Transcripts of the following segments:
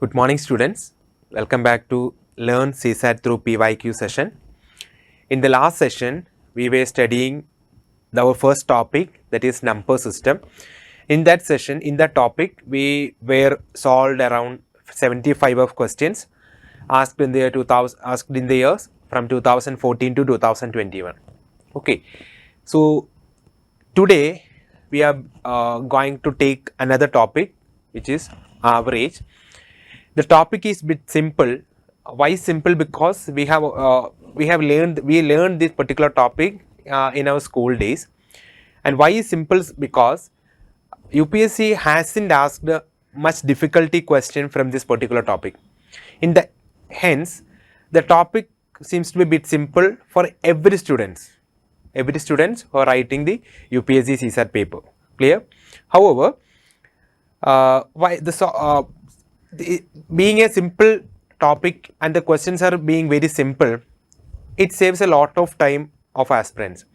Good morning students, welcome back to Learn CSAT through PYQ session. In the last session, we were studying our first topic, that is number system. In that session, in that topic, we were solved around 75 of questions asked in the years from 2014 to 2021. Okay, so today we are going to take another topic, which is average. The topic is bit simple. Why simple? Because we learned this particular topic in our school days. And why is simple? Because UPSC hasn't asked much difficulty question from this particular topic. Hence, the topic seems to be a bit simple for every students who are writing the UPSC CSAT paper. Clear? However, being a simple topic and the questions are being very simple, it saves a lot of time of aspirants.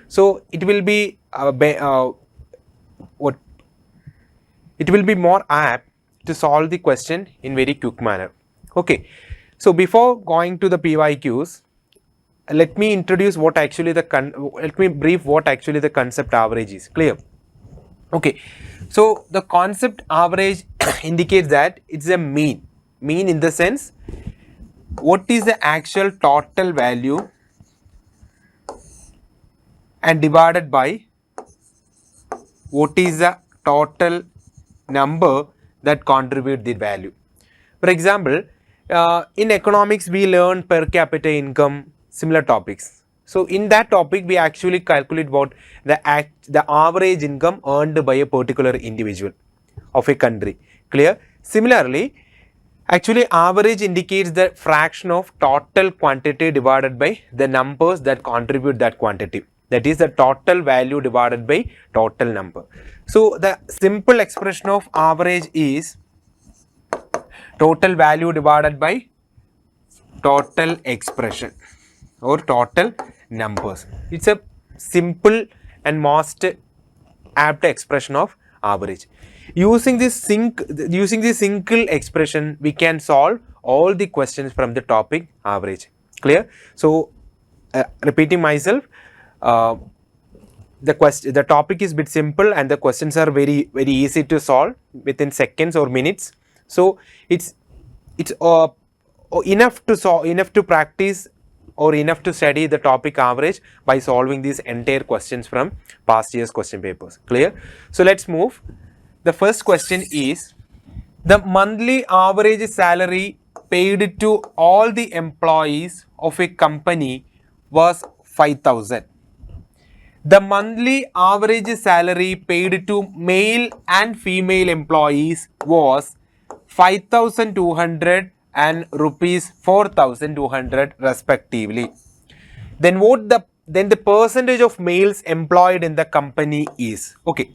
So it will be more apt to solve the question in very quick manner. Okay. So before going to the PYQs, let me introduce what actually let me brief what actually the concept average is. Clear? Okay. So the concept average indicates that it's a mean in the sense what is the actual total value and divided by what is the total number that contribute the value. For example, in economics we learn per capita income, similar topics. So in that topic we actually calculate what the average income earned by a particular individual of a country. Clear? Similarly, actually average indicates the fraction of total quantity divided by the numbers that contribute that quantity. That is the total value divided by total number. So the simple expression of average is total value divided by total expression or total numbers. It's a simple and most apt expression of average. Using this single expression, we can solve all the questions from the topic average. Clear? So repeating myself, the topic is bit simple and the questions are very easy to solve within seconds or minutes. So it's enough to practice or enough to study the topic average by solving these entire questions from past year's question papers. Clear? So let's move. The first question is, the monthly average salary paid to all the employees of a company was 5,000. The monthly average salary paid to male and female employees was 5,200 and rupees 4,200 respectively. Then the percentage of males employed in the company is. Okay,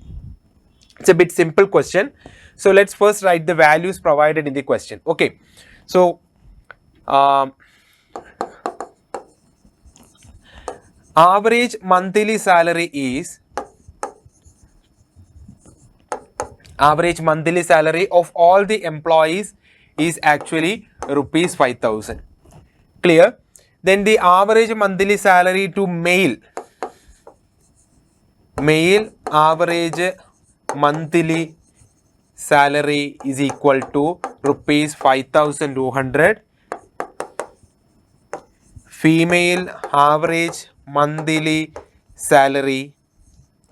it's a bit simple question. So let's first write the values provided in the question. Okay, so average monthly salary of all the employees is actually rupees 5,000. Clear? Then the average monthly salary to male average monthly salary is equal to rupees 5,200. Female average monthly salary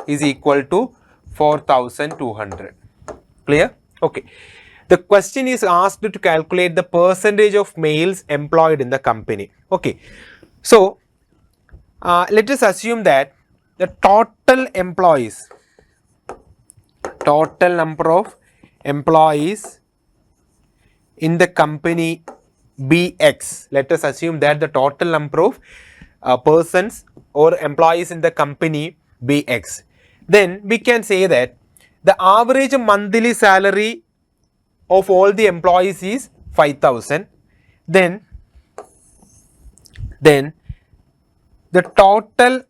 is equal to 4,200. Clear? Okay. The question is asked to calculate the percentage of males employed in the company. Okay. So let us assume that the total number of employees in the company be X. Let us assume that the total number of persons or employees in the company be X. Then we can say that the average monthly salary of all the employees is 5,000. Then the total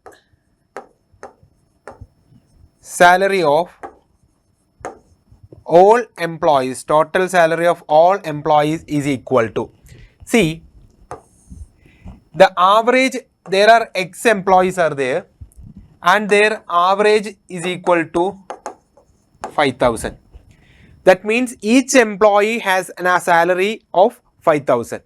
salary of all employees, total salary of all employees is equal to, see, the average, there are X employees are there and their average is equal to 5,000. That means each employee has a salary of 5,000.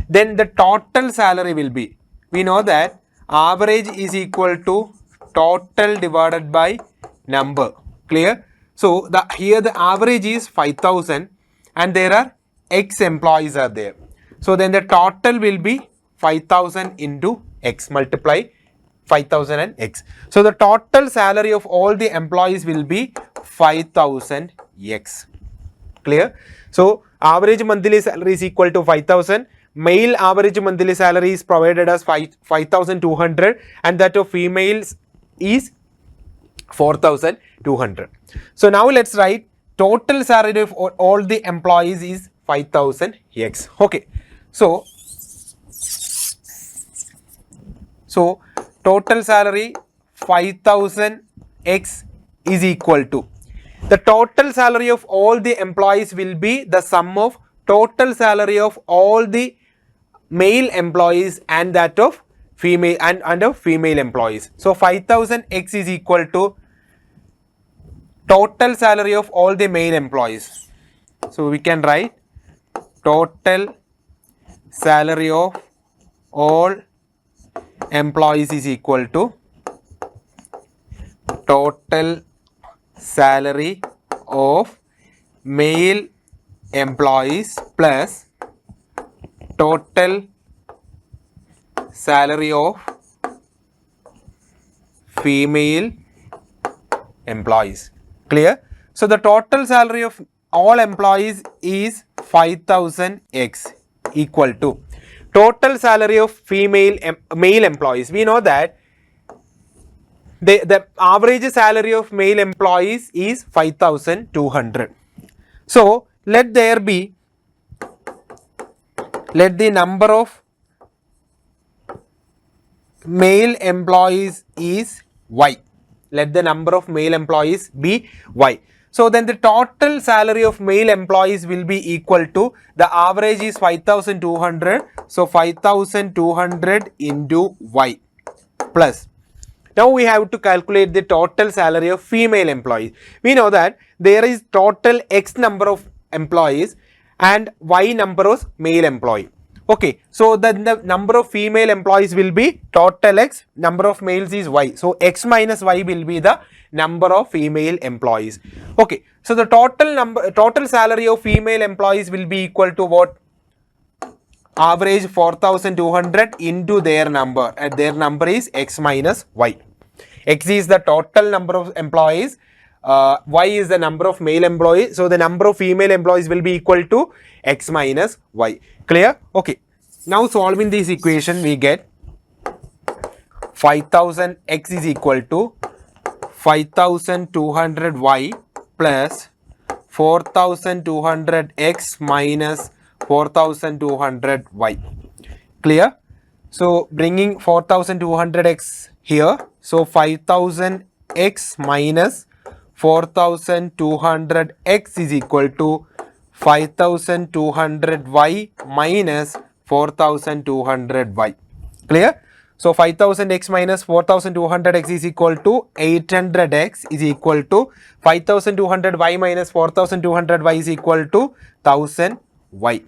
Then the total salary will be, we know that average is equal to total divided by number. Clear? So here the average is 5,000 and there are X employees are there. So then the total will be 5,000 into X, multiply 5,000 and X. So the total salary of all the employees will be 5,000 X. Clear? So average monthly salary is equal to 5,000. Male average monthly salary is provided as 5,200 and that of females is 4,200. So now let's write total salary of all the employees is 5,000 X. Okay. So total salary 5,000 X is equal to, the total salary of all the employees will be the sum of total salary of all the male employees and that of female and of female employees. So 5,000 X is equal to total salary of all the male employees. So we can write total salary of all employees is equal to total salary of male employees plus total salary of female employees. Clear? So the total salary of all employees is 5,000 X equal to total salary of male employees. We know that the average salary of male employees is 5,200. So let the number of male employees is Y. Let the number of male employees be Y. So then the total salary of male employees will be equal to, the average is 5,200. So 5,200 into Y plus. Now we have to calculate the total salary of female employees. We know that there is total X number of employees and Y number of male employee. Okay, so then the number of female employees will be total X, number of males is Y. So X minus Y will be the number of female employees. Okay, so the total salary of female employees will be equal to what? Average 4,200 into their number, and their number is X minus Y. X is the total number of employees, Y is the number of male employees. So the number of female employees will be equal to X minus Y. Clear? Okay. Now solving this equation, we get 5,000 X is equal to 5,200 Y plus 4,200 X minus 4,200 Y. Clear? So bringing 4,200 X here. So 5,000 X minus 4,200 X is equal to 5,200 Y minus 4,200 Y. Clear? So 5,000 X minus 4,200 X is equal to 800 X is equal to 5,200 Y minus 4,200 Y is equal to 1,000 Y.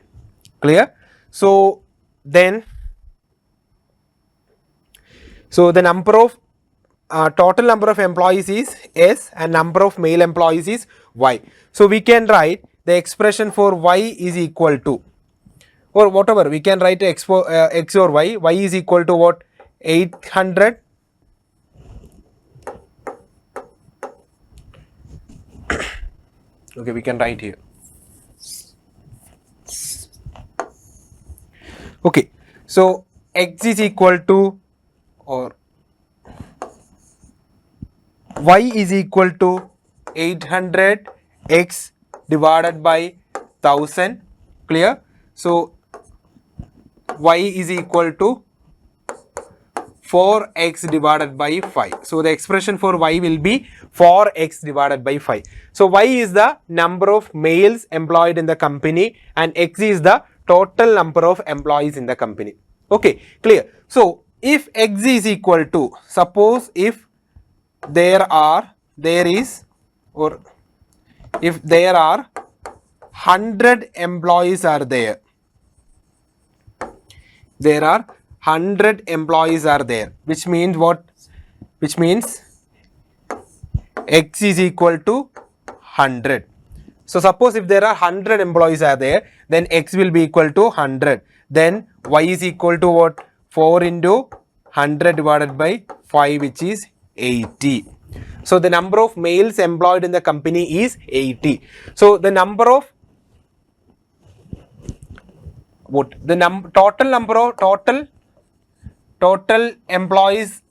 Clear? So then, so the number of total number of employees is S and number of male employees is Y. So we can write the expression for Y is equal to, or whatever, we can write X or Y. Y is equal to what? 800 okay, we can write here. Okay, so X is equal to, or Y is equal to 800 X divided by 1,000. Clear? So Y is equal to 4x divided by 5. So the expression for y will be 4x divided by 5. So y is the number of males employed in the company and x is the total number of employees in the company. Okay, clear. So if x is equal to, suppose if there is 100 employees are there. There are 100 employees are there, which means what? Which means x is equal to 100. So suppose if there are 100 employees are there, then x will be equal to 100. Then y is equal to what? 4 into 100 divided by 5, which is 80. So the number of males employed in the company is 80. So the number of total employees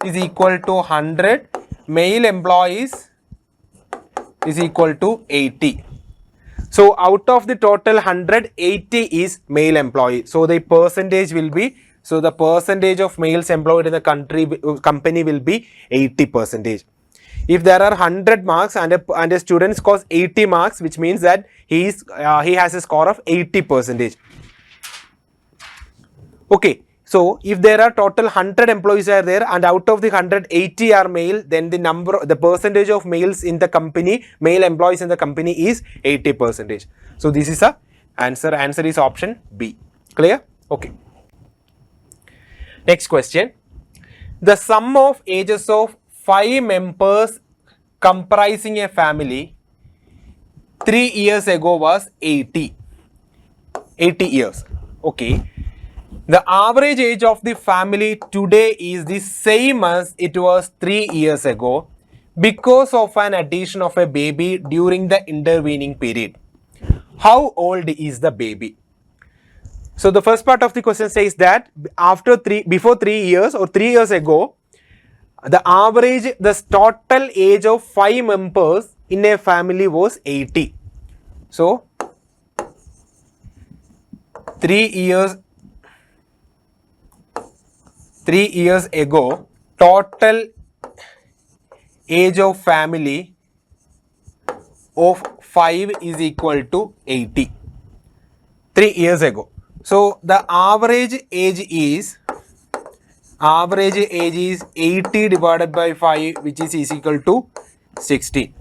is equal to 100, male employees is equal to 80. So out of the total 100, 80 is male employee. So the percentage will be, so the percentage of males employed in the company will be 80%. If there are 100 marks and a student scores 80 marks, which means that he has a score of 80%. Okay, so if there are total 100 employees are there and out of the 100, 80 are male, then the percentage of males in the company, male employees in the company is 80%. So this is a answer. Answer is option B. Clear? Okay. Next question. The sum of ages of 5 members comprising a family 3 years ago was 80 years. Okay. The average age of the family today is the same as it was 3 years ago because of an addition of a baby during the intervening period. How old is the baby? So the first part of the question says that before 3 years or 3 years ago, the total age of 5 members in a family was 80. So 3 years ago, total age of family of 5 is equal to 80. 3 years ago. So the average age is 80 divided by 5, which is equal to 60.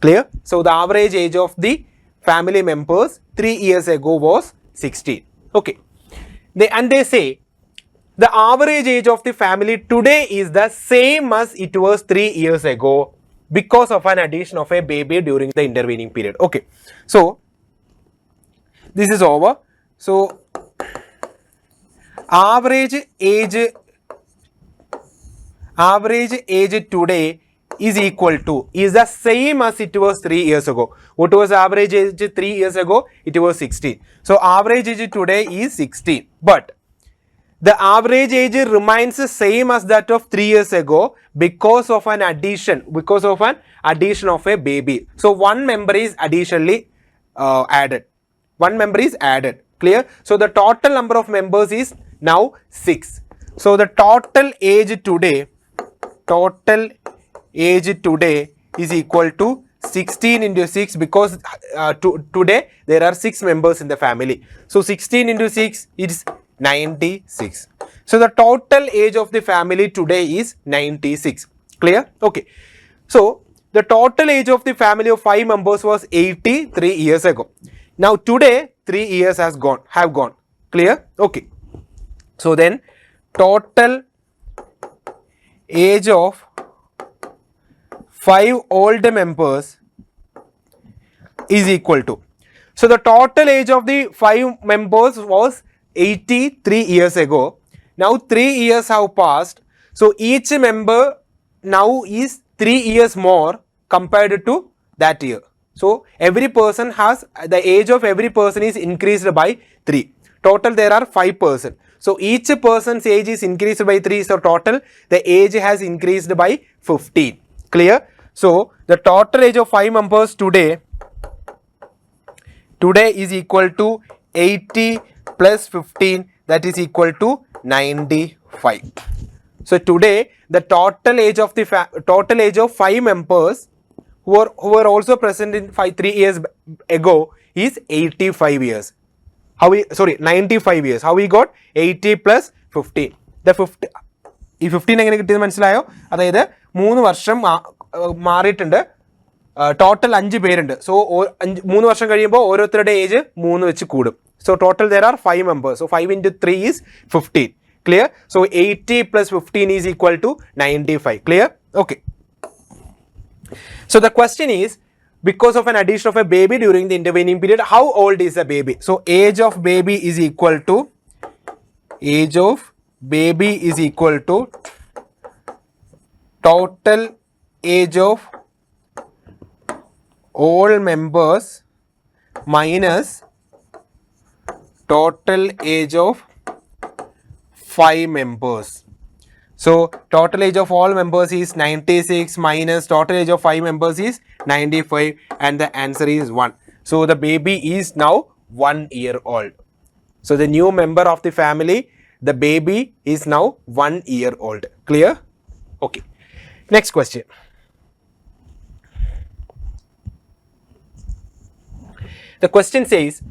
Clear? So the average age of the family members 3 years ago was 60. Okay. They say the average age of the family today is the same as it was 3 years ago because of an addition of a baby during the intervening period. Okay. So this is over. So average age today is the same as it was 3 years ago. What was average age 3 years ago? It was 16. So average age today is 16. But the average age remains the same as that of 3 years ago because of an addition of a baby. So one member is additionally added. One member is added. Clear? So the total number of members is now 6. So the total age today is equal to 16 into 6 because today there are 6 members in the family. So 16 into 6 is 96. So the total age of the family today is 96. Clear? Okay. So the total age of the family of 5 members was 83 years ago. Now today 3 years have gone. Clear? Okay. So then total age of 5 old members is equal to. So the total age of the 5 members was 83 years ago. Now 3 years have passed. So each member now is 3 years more compared to that year. So every person has, the age of every person is increased by 3. Total there are 5 persons. So each person's age is increased by 3. So total the age has increased by 15. Clear? So the total age of 5 members today is equal to 80 plus 15, that is equal to 95. So today the total age of 5 members who were also present in 3 years ago is 85 years. 95 years. How we got 80 plus 15? The 50 ഈ 15 എങ്ങനെ കിട്ടിയത് മനസ്സിലായോ? അതായത് 3 വർഷം മാറിയിട്ടുണ്ട്, total 5 പേരുണ്ട്. So 3 വർഷം കഴിയുമ്പോൾ ഓരോരുത്തരുടെ ഏജ് 3 വെച്ച് കൂടും. So total there are 5 members. So 5 into 3 is 15. Clear? So 80 plus 15 is equal to 95. Clear? Okay. So the question is, because of an addition of a baby during the intervening period, how old is the baby? So age of baby is equal to total age of all members minus total age of 5 members. So total age of all members is 96 minus total age of 5 members is 95, and the answer is 1. So the baby is now 1 year old. So the new member of the family, the baby is now 1 year old. Clear? Okay. Next question. The question says,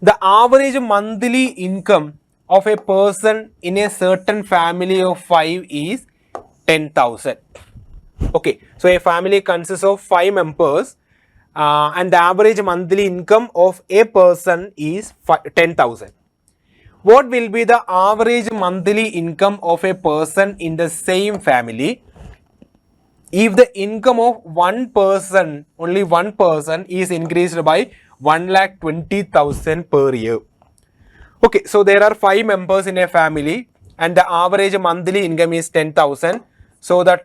the average monthly income of a person in a certain family of 5 is 10,000. Okay, so a family consists of 5 members and the average monthly income of a person is 10,000. What will be the average monthly income of a person in the same family if the income of only one person is increased by 1,20,000 per year? Okay, so there are 5 members in a family and the average monthly income is 10,000. So the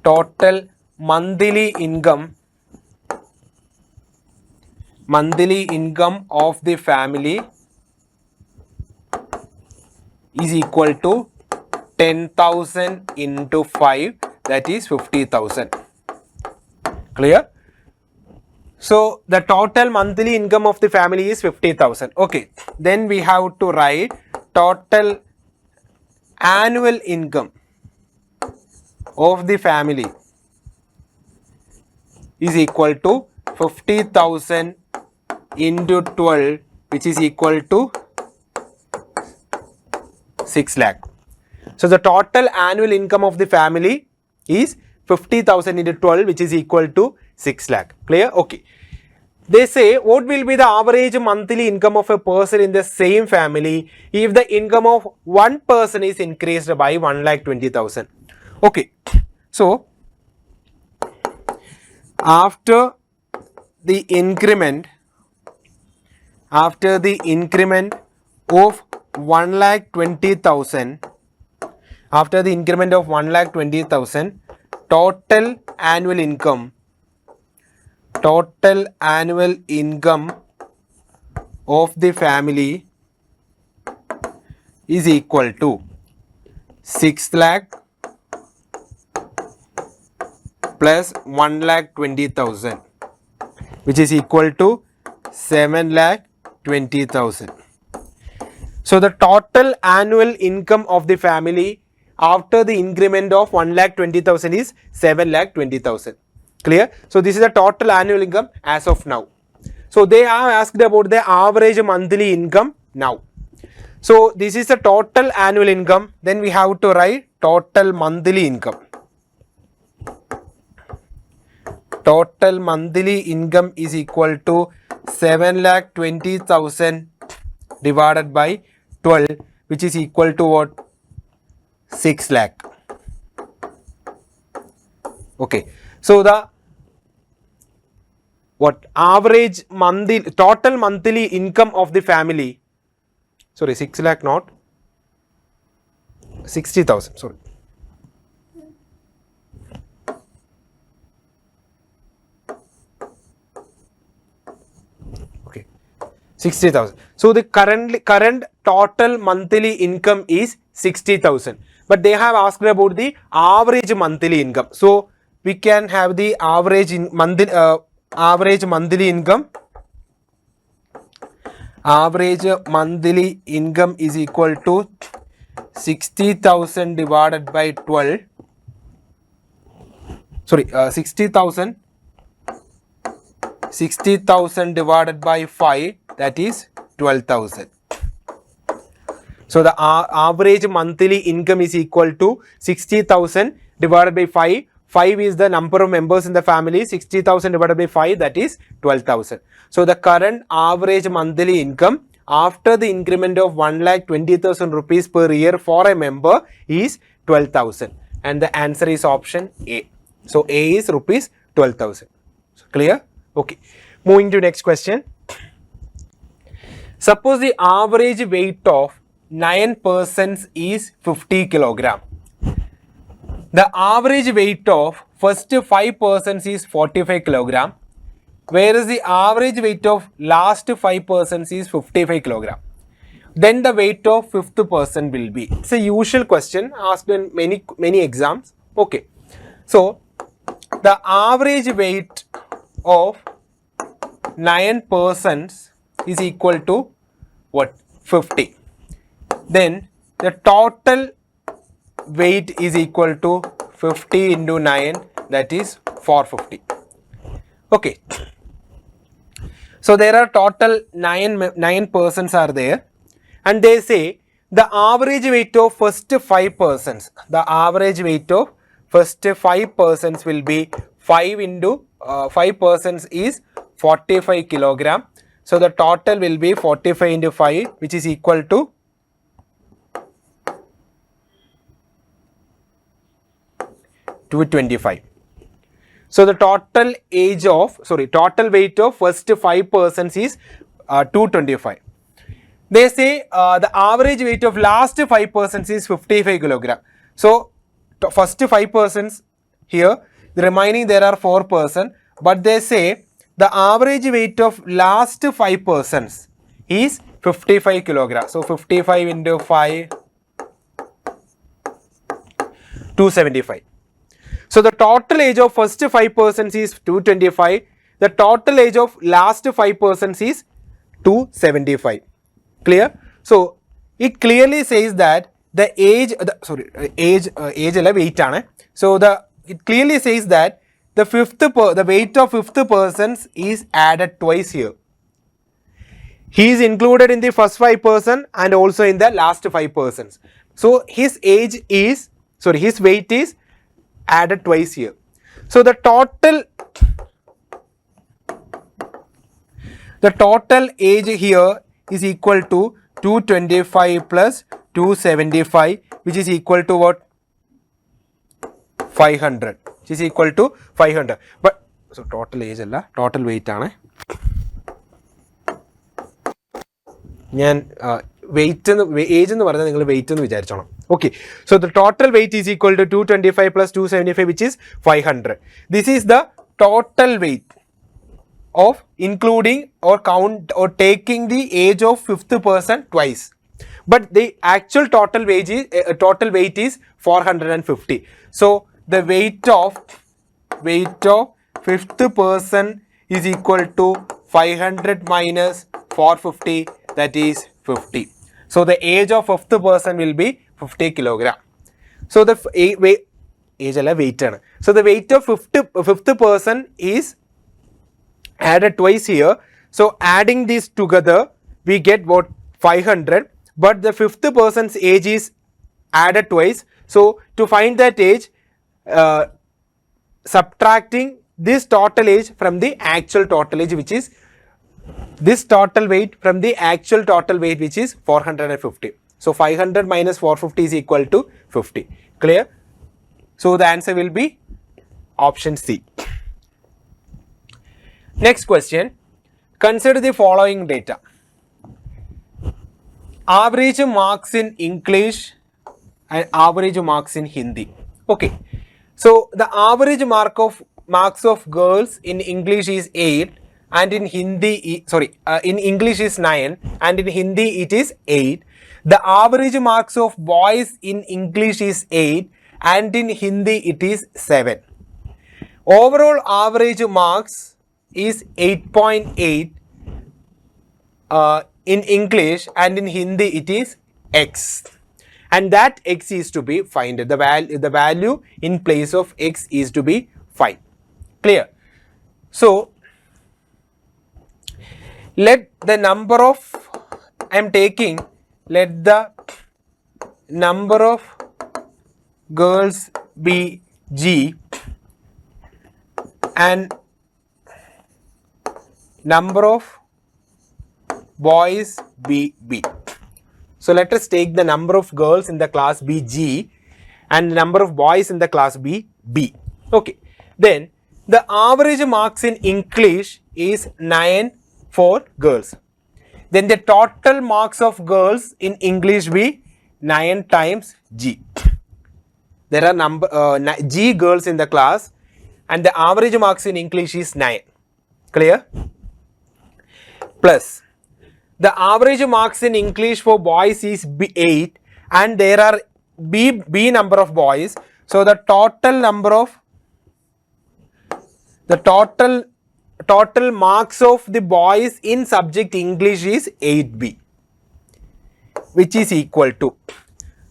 total monthly income of the family is equal to 10,000 into 5, that is 50,000. Clear? So the total monthly income of the family is 50,000. Okay, then we have to write total annual income of the family is equal to 50,000 into 12, which is equal to 6 lakh. So the total annual income of the family is 50,000 into 12, which is equal to 6 lakh. Clear? Okay. They say, what will be the average monthly income of a person in the same family if the income of one person is increased by 1,20,000? Okay. So after the increment of 1,20,000, total annual income of the family is equal to 6 lakh plus 1,20,000, which is equal to 7,20,000. So the total annual income of the family after the increment of 1,20,000 is 7,20,000. Clear? So this is the total annual income as of now. So they have asked about the average monthly income now. So this is the total annual income. Then we have to write total monthly income. Total monthly income is equal to 7,20,000 divided by 12, which is equal to what? 6 lakh. Okay. So the average total monthly income of the family, 6 lakh not 60,000, sorry. Okay, 60,000. So the current total monthly income is 60,000, but they have asked about the average monthly income. So we can have the average monthly income average monthly income is equal to 60,000 divided by 12. Sorry, 60,000 divided by 5, that is 12,000. So the average monthly income is equal to 60,000 divided by 5. 5 is the number of members in the family. 60,000 divided by 5, that is 12,000. So the current average monthly income after the increment of 1,20,000 rupees per year for a member is 12,000. And the answer is option A. So A is rupees 12,000. So clear? Okay. Moving to next question. Suppose the average weight of 9 persons is 50 kilogram. The average weight of first 5 persons is 45 kilogram, whereas the average weight of last 5 persons is 55 kilogram. Then the weight of fifth person will be. It's a usual question asked in many exams. Okay. So the average weight of 9 persons is equal to what? 50. Then the total weight is equal to 50 into 9, that is 450. Okay. So there are total 9 persons are there, and they say the average weight of first 5 persons, the average weight of first 5 persons will be 5 into 5 persons is 45 kilogram. So the total will be 45 into 5, which is equal to 225. So the total total weight of first 5 persons is 225. They say the average weight of last 5 persons is 55 kilogram. So first 5 persons here, the remaining there are 4 persons, but they say the average weight of last 5 persons is 55 kilogram. So 55 into 5, 275. So the total age of first 5 persons is 225. The total age of last 5 persons is 275. Clear? So it clearly says that the age, weight. So it clearly says that the weight of fifth persons is added twice here. He is included in the first 5 persons and also in the last 5 persons. So his weight is added twice here. So the total age here is equal to 225 plus 275, which is equal to what? 500. Which is equal to 500. But so total age alla, total weight aanu. Weight age എന്ന് പറഞ്ഞാൽ നിങ്ങൾ weight എന്ന് വിചാരിച്ചോണം. Okay, so the total weight is equal to 225 plus 275, which is 500. This is the total weight of including or count or taking the age of fifth person twice. But the actual total weight is 450. So the weight of fifth person is equal to 500 minus 450, that is 50. So the age of fifth person will be 50 kilogram. So the weight. So the weight of fifth person is added twice here. So adding these together, we get what? 500. But the fifth person's age is added twice. So to find that age, subtracting this total age from the actual total age, which is this total weight from the actual total weight, which is 450. So 500 minus 450 is equal to 50. Clear? So the answer will be option C. Next question. Consider the following data. Average marks in English and average marks in Hindi. Okay. So the average marks of girls in English is 8 and in Hindi, in English is 9 and in Hindi it is 8. The average marks of boys in English is 8 and in Hindi it is 7. Overall average marks is 8.8 in English and in Hindi it is x, and that x is to be find. The value in place of x is to be 5. Clear? So let the number of, I am taking, let the number of girls be G and number of boys be B. So let us take the number of girls in the class be G and the number of boys in the class be B. Okay. Then the average marks in English is 9 for girls. Then the total marks of girls in English be 9 times G. There are G girls in the class and the average marks in English is 9. Clear? Plus the average marks in English for boys is 8 and there are B number of boys. So the total marks of the boys in subject English is 8B, which is equal to.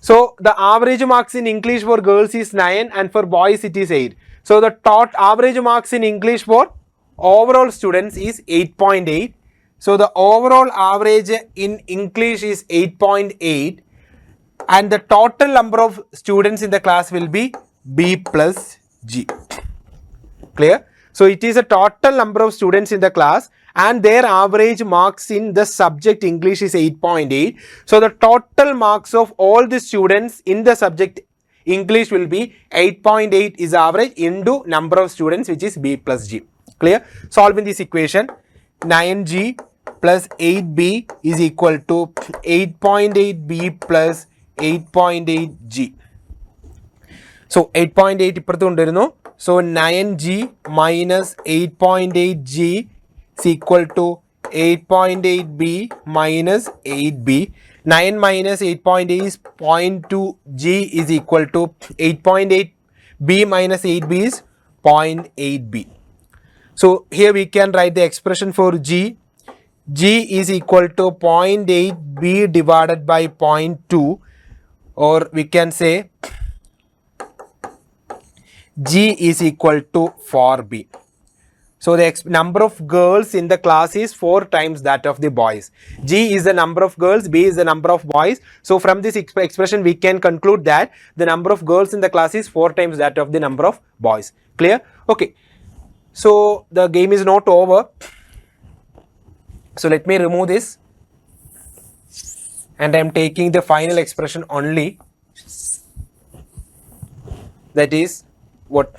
So the average marks in English for girls is 9 and for boys it is 8. So the average marks in English for overall students is 8.8. So the overall average in English is 8.8 and the total number of students in the class will be B plus G. Clear? So it is a total number of students in the class and their average marks in the subject English is 8.8. So the total marks of all the students in the subject English will be 8.8 is average into number of students, which is B plus G. Clear? Solving this equation, 9G plus 8B is equal to 8.8B plus 8.8G. So 8.8 ഇപ്പുറത്ത് കൊണ്ടുവരുന്നു. So 9G minus 8.8G is equal to 8.8B minus 8B. 9 minus 8.8 is 0.2G is equal to 8.8B minus 8B is 0.8B. So here we can write the expression for G. G is equal to 0.8B divided by 0.2, or we can say G is equal to 4B. So the number of girls in the class is 4 times that of the boys. G is the number of girls, B is the number of boys. So from this expression we can conclude that the number of girls in the class is 4 times that of the number of boys. Clear? Okay. So the game is not over. So let me remove this and I am taking the final expression only, that is what?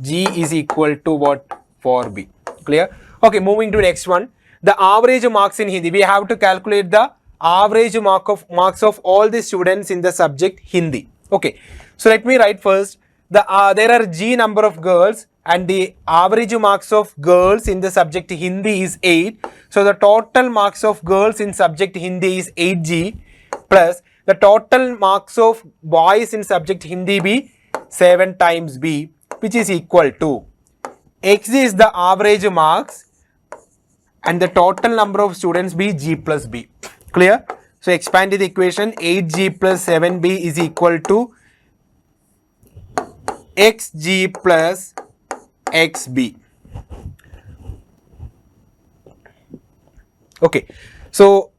G is equal to what? 4B. Clear? Okay, moving to next one. The average marks in Hindi. We have to calculate the average marks of all the students in the subject Hindi. Okay, so let me write first. There are G number of girls and the average marks of girls in the subject Hindi is 8. So the total marks of girls in subject Hindi is 8G plus the total marks of boys in subject Hindi be 7 times B, which is equal to X is the average marks and the total number of students be G plus B. Clear? So expand the equation, 8G plus 7B is equal to XG plus XB. Okay, so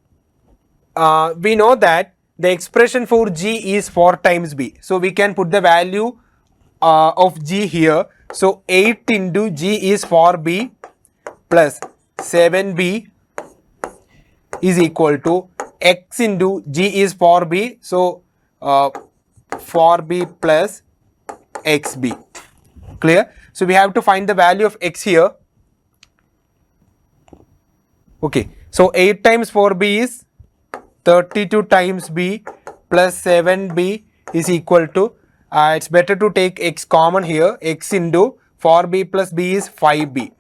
we know that the expression for G is 4 times B. So we can put the value of G here. So 8 into G is 4B plus 7B is equal to X into G is 4B. So 4B plus XB. Clear? So we have to find the value of X here. Okay, so 8 times 4B is 32 times B plus 7B is equal to, it's better to take X common here, X into 4B plus B is 5B.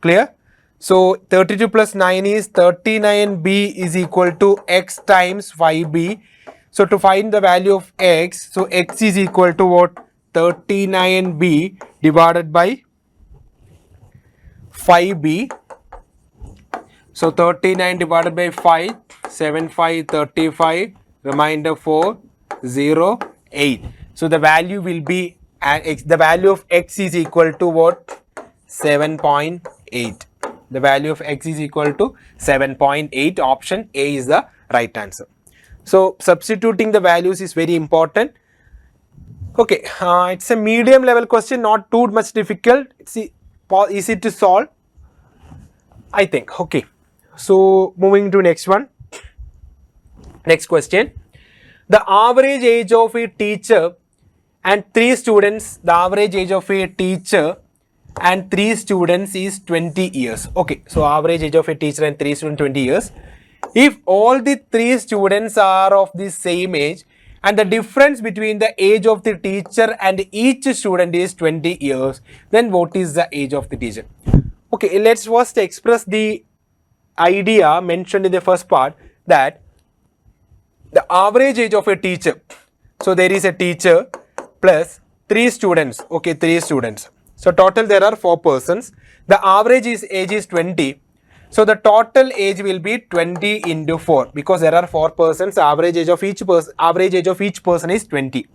Clear? So 32 plus 9 is 39B is equal to X times 5B. So to find the value of X, so X is equal to what? 39B divided by 5B. So 39 divided by 5, 7, 5, 35, remainder 4, 0, 8. So the value will be, the value of x is equal to what? 7.8. The value of x is equal to 7.8. Option A is the right answer. So substituting the values is very important. Okay, it's a medium level question, not too much difficult. It's easy to solve, I think. Okay, so moving to next one. Next question. The average age of a teacher and 3 students, the average age of a teacher and 3 students is 20 years. Okay, so average age of a teacher and 3 students 20 years. If all the 3 students are of the same age and the difference between the age of the teacher and each student is 20 years, then what is the age of the teacher? Okay, let's first express the idea mentioned in the first part, that the average age of a teacher. So there is a teacher plus 3 students. Okay, 3 students. So total there are 4 persons. The average age is 20. So the total age will be 20 into 4, because there are 4 persons. Average age of each person is 20.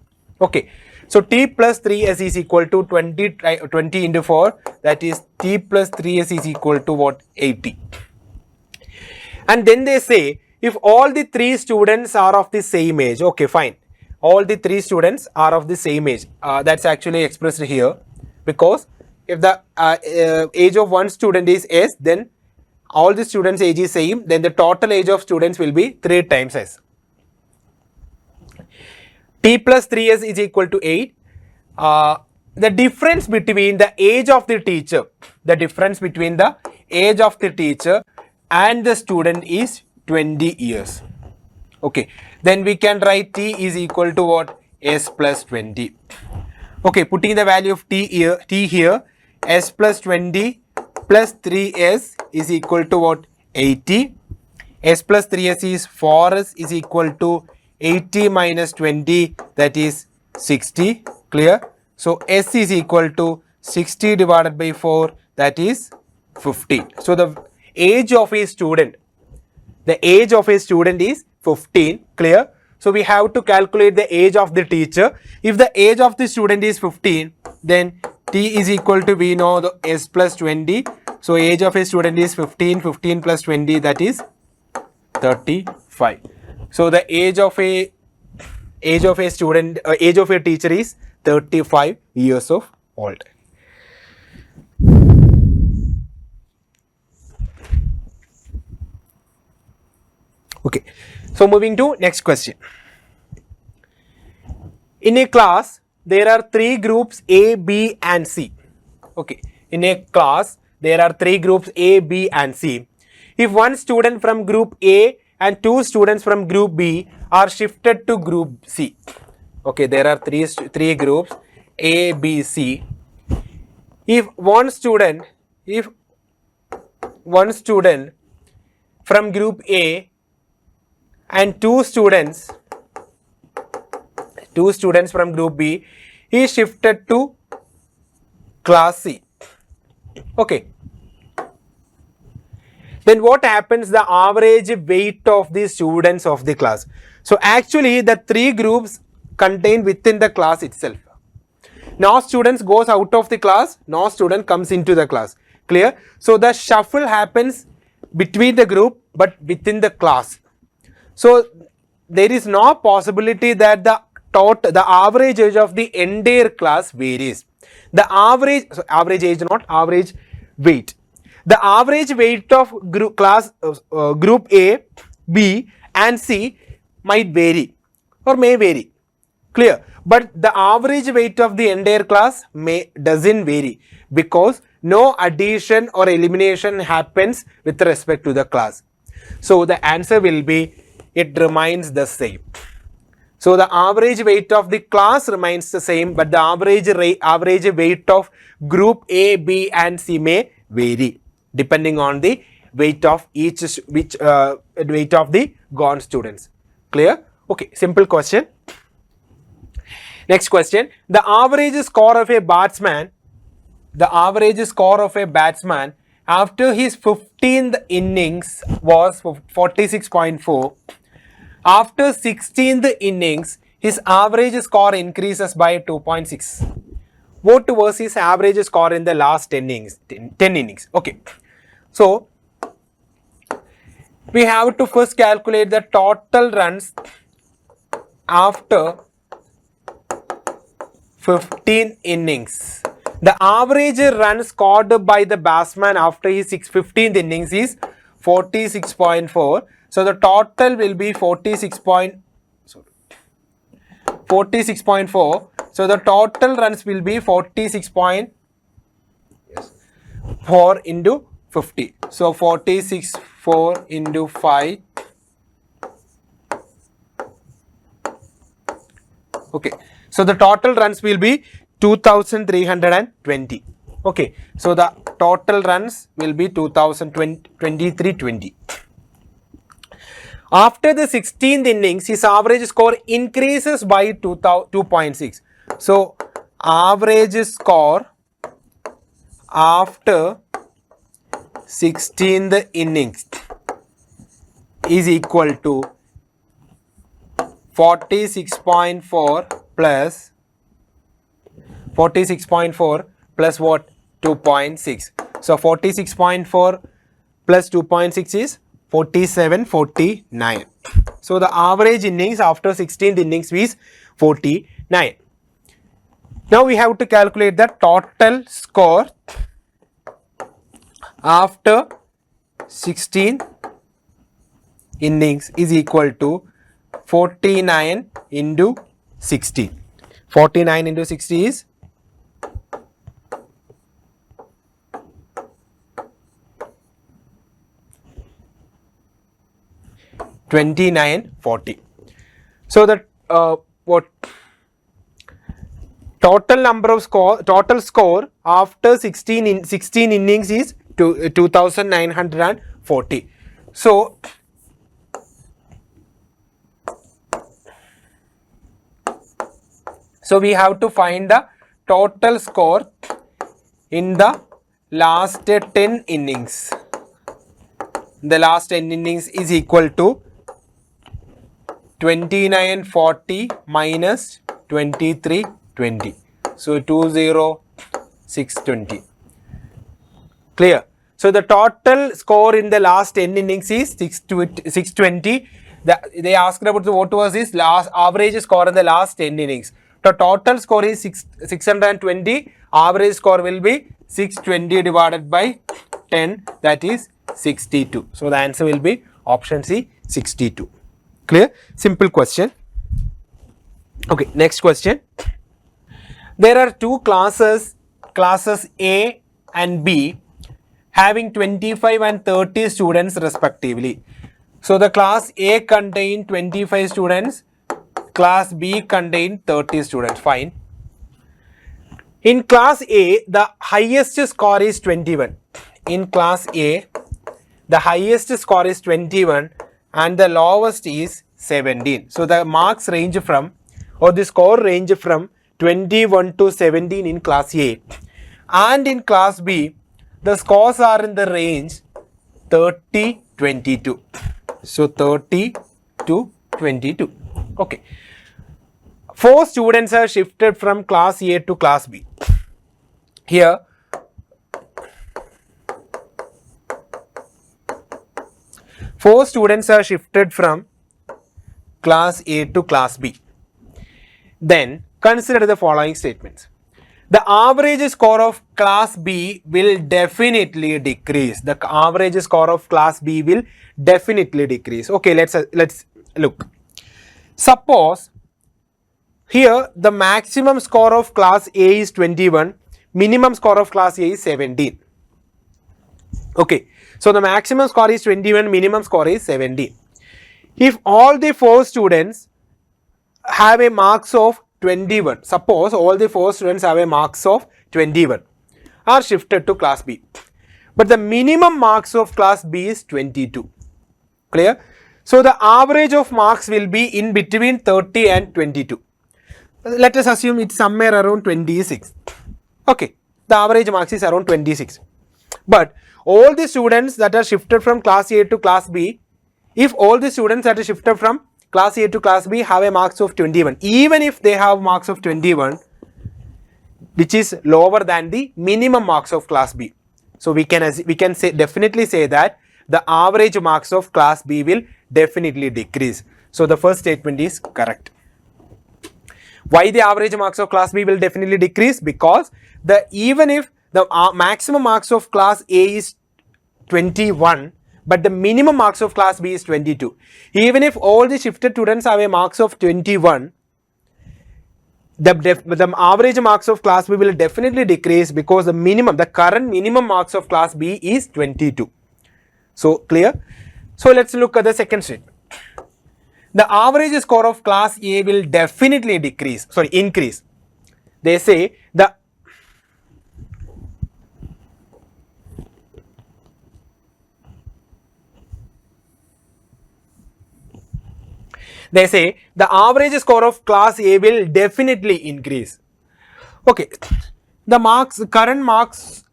Okay. So t plus 3s is equal to 20 into 4. That is t plus 3s is equal to what? 80. And then they say, if all the 3 students are of the same age, okay, fine. All the 3 students are of the same age. That's actually expressed here, because if the age of one student is s, then all the students' age is same, then the total age of students will be 3 times s. T plus 3s is equal to 8. The difference between the age of the teacher, and the student is 20 years. Okay, then we can write t is equal to what? S plus 20. Okay, putting the value of t here, s plus 20 plus 3s is equal to what? 80. S plus 3s is 4s is equal to 80 minus 20, that is 60. Clear? So s is equal to 60 divided by 4, that is 15. So the age of a student, is 15. Clear? So we have to calculate the age of the teacher. If the age of the student is 15, then t is equal to, we know, the s plus 20. So age of a student is 15. 15 plus 20, that is 35. So the age of a teacher is 35 years of old. Okay, so moving to next question. In a class, there are 3 groups A, B and C. Okay, in a class, there are 3 groups A, B and C. If one student from group A and 2 students from group B are shifted to group C. Okay, there are three groups A, B, C. If one student from group A and 2 students from group B is shifted to class C. Okay. Then what happens? The average weight of the students of the class. So actually the 3 groups contained within the class itself. No students goes out of the class, no student comes into the class. Clear? So the shuffle happens between the group but within the class. So there is no possibility that the average age of the entire class varies. The average age, not average weight. The average weight of group A, B and C might vary or may vary. Clear? But the average weight of the entire class doesn't vary, because no addition or elimination happens with respect to the class. So the answer will be, it remains the same. So the average weight of the class remains the same, but the average weight of group A, B and C may vary depending on the weight of weight of the gone students. Clear? Okay, simple question. Next question. The average score of a batsman after his 15th innings was 46.4. After 16th innings, his average score increases by 2.6. What was his average score in the last 10 innings? 10 innings. Okay. So, we have to first calculate the total runs after 15 innings. The average run scored by the batsman after his 15th innings is 46.4. So, the total will be 46.4. So, the total runs will be 46.4 into 50. So, 46.4 into 5. Okay. So, the total runs will be 2320. Okay. So, the total runs will be 2320. After the 16th innings, his average score increases by 2.6. So, average score after 16th innings is equal to 46.4 plus 46.4 plus what? 2.6. So, 46.4 plus 2.6 is 47-49. So, the average innings after 16th innings is 49. Now, we have to calculate the total score after 16 innings is equal to 49 into 60. 49 into 60 is 2940. So, the what total number of total score after 16 innings is 2940. So, we have to find the total score in the last 10 innings. The last 10 innings is equal to 2940 minus 2320. So, 20620. Clear? So, the total score in the last 10 innings is 620. They asked about what was his last average score in the last 10 innings. The total score is 620. Average score will be 620 divided by 10, that is 62. So, the answer will be option C, 62. Clear? Simple question. Okay, next question. There are two classes A and B, having 25 and 30 students respectively. So, the class A contain 25 students, class B contain 30 students. Fine. In class A, the highest score is 21. In class A, the highest score is 21 and the lowest is 17. So, the marks range from, or the score range from 21 to 17 in class A. And in class B, the scores are in the range 30-22. So, 30 to 22. Okay. 4 students are shifted from class A to class B. Here, four students are shifted from class A to class B. Then, consider the following statements. The average score of class B will definitely decrease. The average score of class B will definitely decrease. Okay, let's look. Suppose here the maximum score of class A is 21, minimum score of class A is 17. Okay, so the maximum score is 21, minimum score is 17. If all the 4 students have a marks of 21, suppose all the 4 students have a marks of 21, are shifted to class B. But the minimum marks of class B is 22. Clear? So, the average of marks will be in between 30 and 22. Let us assume it's somewhere around 26. Okay, the average marks is around 26. But all the students that are shifted from class A to class B, if all the students that are shifted from class A to class B have a marks of 21, even if they have marks of 21, which is lower than the minimum marks of class B. So we can definitely say that the average marks of class B will definitely decrease. So the first statement is correct. Why the average marks of class B will definitely decrease? Because even if the maximum marks of class A is 21, but the minimum marks of class B is 22. Even if all the shifted students have a marks of 21, the average marks of class B will definitely decrease because the current minimum marks of class B is 22. So clear? So let's look at the second statement. The average score of class A will definitely increase. They say the average score of class A will definitely increase. Okay, the current marks,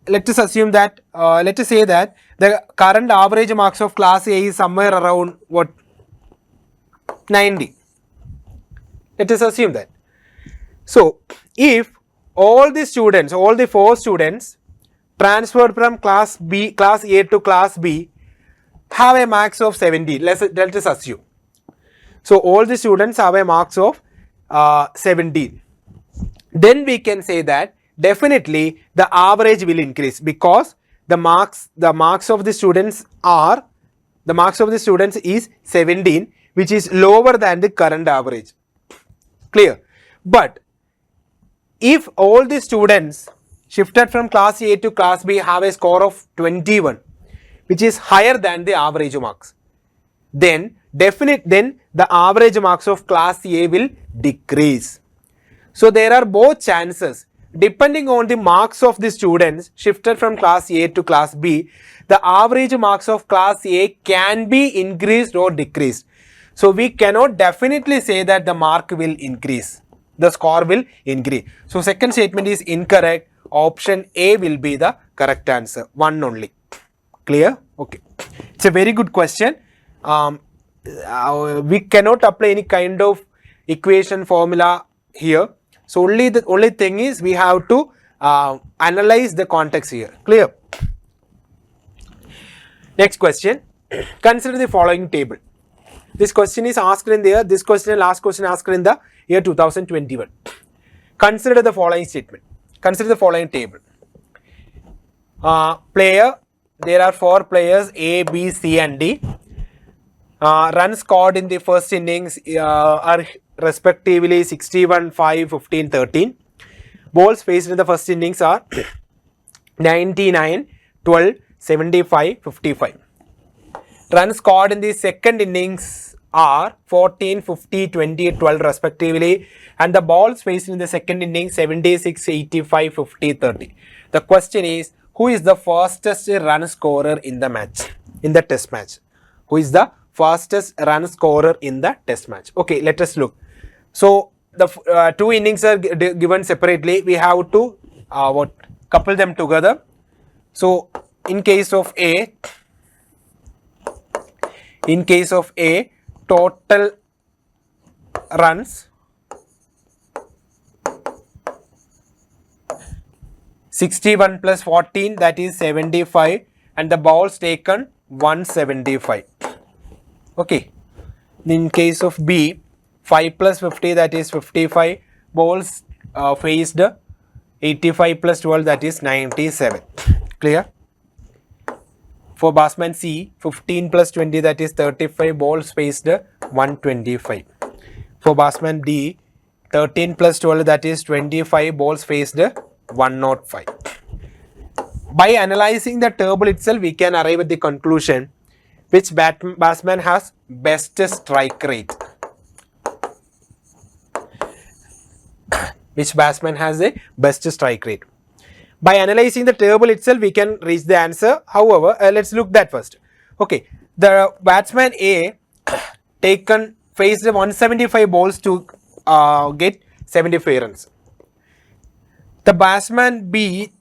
let us assume that, let us say that the current average marks of class A is somewhere around what? 90. Let us assume that. So if all the 4 students transferred from class A to class B have a marks of 70, let us assume. So all the students have a marks of 17. Then we can say that definitely the average will increase because the marks of the students is 17, which is lower than the current average. Clear? But if all the students shifted from class A to class B have a score of 21, which is higher than the average marks, then the average marks of class A will decrease. So there are both chances. Depending on the marks of the students shifted from class A to class B, the average marks of class A can be increased or decreased. So we cannot definitely say that the mark will increase. The score will increase. So second statement is incorrect. Option A will be the correct answer. One only. Clear? Okay. It's a very good question. We cannot apply any kind of equation formula here. So the only thing is we have to analyze the context here. Clear? Next question. Consider the following table. This question is asked in there. This question and last question asked in the year 2021. Consider the following statement. Consider the following table. There are 4 players A, B, C and D. Runs scored in the first innings are respectively 61, 5, 15, 13. Balls faced in the first innings are 99, 12, 75, 55. Runs scored in the second innings are 14, 50, 20, 12 respectively, and the balls faced in the second innings 76, 85, 50, 30. The question is, who is the fastest run scorer in the match, in the test match? Who is the fastest run scorer in the test match? Okay, let us look. So the 2 innings are given separately. We have to couple them together. So in case of A, total runs 61 plus 14, that is 75, and the balls taken 175. Okay. In case of B, 5 plus 50, that is 55, balls faced 85 plus 12, that is 97. Clear? For batsman C, 15 plus 20, that is 35, balls faced 125. For batsman D, 13 plus 12, that is 25, balls faced 105. By analyzing the table itself, we can arrive at the conclusion which batsman has best strike rate. Which batsman has a best strike rate. By analyzing the table itself, we can reach the answer. However, let's look that first. Okay, the batsman A faced 175 balls to get 75 runs. The batsman B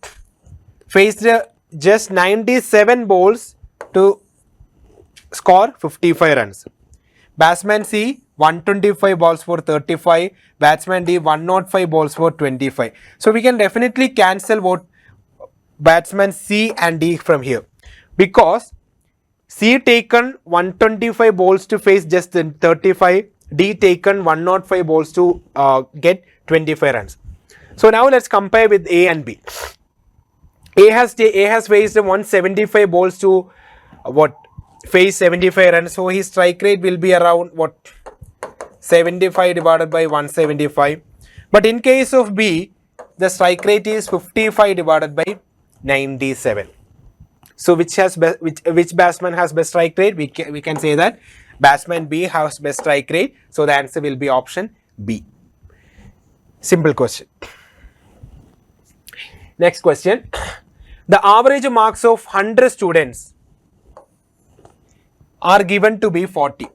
faced just 97 balls to score 55 runs. Batsman C 125 balls for 35, batsman D 105 balls for 25. So we can definitely cancel what batsman C and D from here, because C taken 125 balls to face just 35, D taken 105 balls to get 25 runs. So now let's compare with A and B. A has faced 175 balls to face 75 runs. So his strike rate will be around 75 divided by 175. But in case of B, the strike rate is 55 divided by 97. So which batsman has best strike rate? We can say that batsman B has best strike rate. So the answer will be option B. Simple question. Next question. The average marks of 100 students are given to be 40.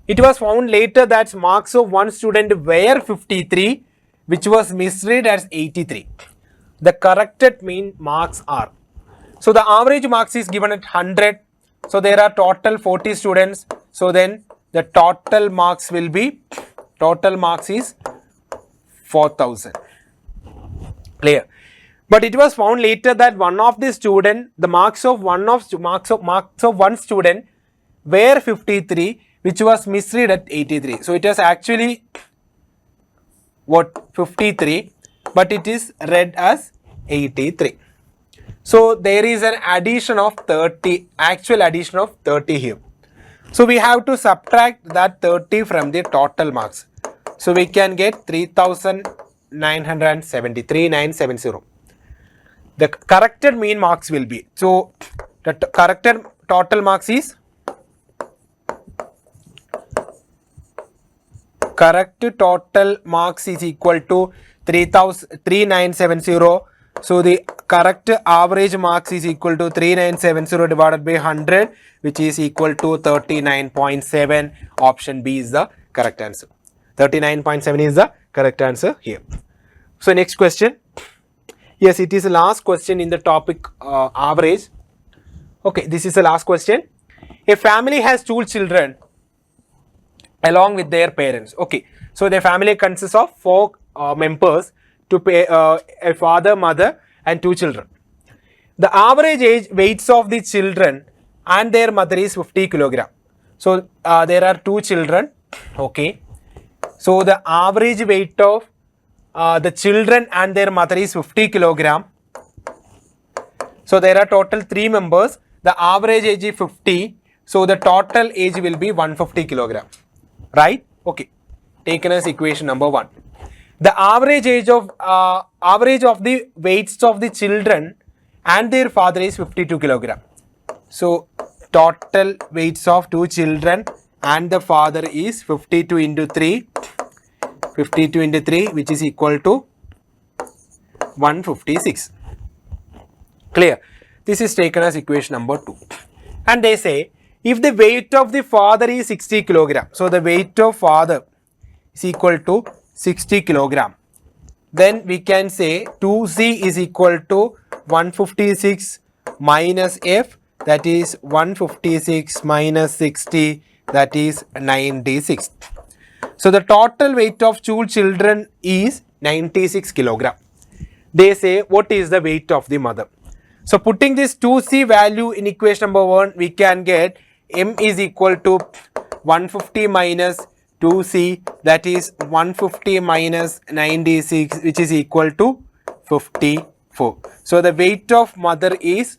It was found later that marks of one student were 53, which was misread as 83. The corrected mean marks are. So the average marks is given at 100. So there are total 40 students. So then the total marks will be, total marks is 4000. Clear? But it was found later that one of the student, the marks of one student were 53, which was misread at 83. So it was actually 53, but it is read as 83. So there is an addition of 30, actual addition of 30 here. So we have to subtract that 30 from the total marks. So we can get 3970, 3970. The corrected mean marks will be, so the corrected total marks is, correct total marks is equal to 3970. So the correct average marks is equal to 3970 divided by 100, which is equal to 39.7. Option B is the correct answer. 39.7 is the correct answer here. So next question. Yes, it is the last question in the topic average. Okay, this is the last question. A family has 2 children along with their parents. Okay, so the family consists of 4 members, to pay a father, mother and 2 children. The average weights of the children and their mother is 50 kilogram. So there are 2 children. Okay, so the average weight of the children and their mother is 50 kilogram. So there are total 3 members. The average age is 50. So the total age will be 150 kilogram. Right? Okay. Taken as equation number 1. The average of the weights of the children and their father is 52 kilogram. So total weights of 2 children and the father is 52 into 3. 52 into 3, which is equal to 156. Clear? This is taken as equation number 2. And they say, if the weight of the father is 60 kilogram, so the weight of father is equal to 60 kilogram, then we can say 2C is equal to 156 minus F, that is 156 minus 60, that is 96. So the total weight of 2 children is 96 kilogram. They say, what is the weight of the mother? So putting this 2C value in equation number 1, we can get M is equal to 150 minus 2C, that is 150 minus 96, which is equal to 54. So the weight of mother is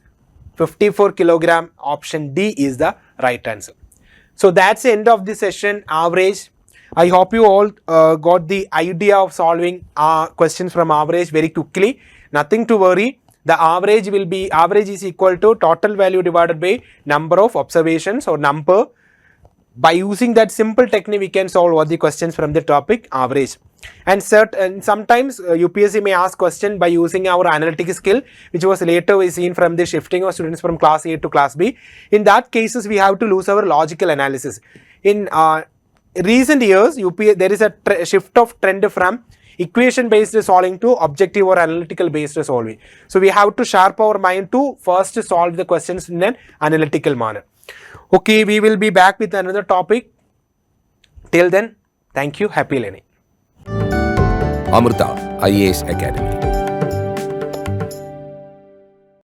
54 kilogram. Option D is the right answer. So that's the end of the session, average. I hope you all got the idea of solving questions from average very quickly. Nothing to worry. The average is equal to total value divided by number of observations or number. By using that simple technique, we can solve all the questions from the topic average. And sometimes UPSC may ask question by using our analytic skill, which was later seen from the shifting of students from class A to class B. In that cases, we have to use our logical analysis. In recent years, there is a shift of trend from equation based solving to objective or analytical based solving. So we have to sharp our mind to first solve the questions in an analytical manner. Okay, we will be back with another topic. Till then, thank you. Happy learning. Amrita IAS Academy.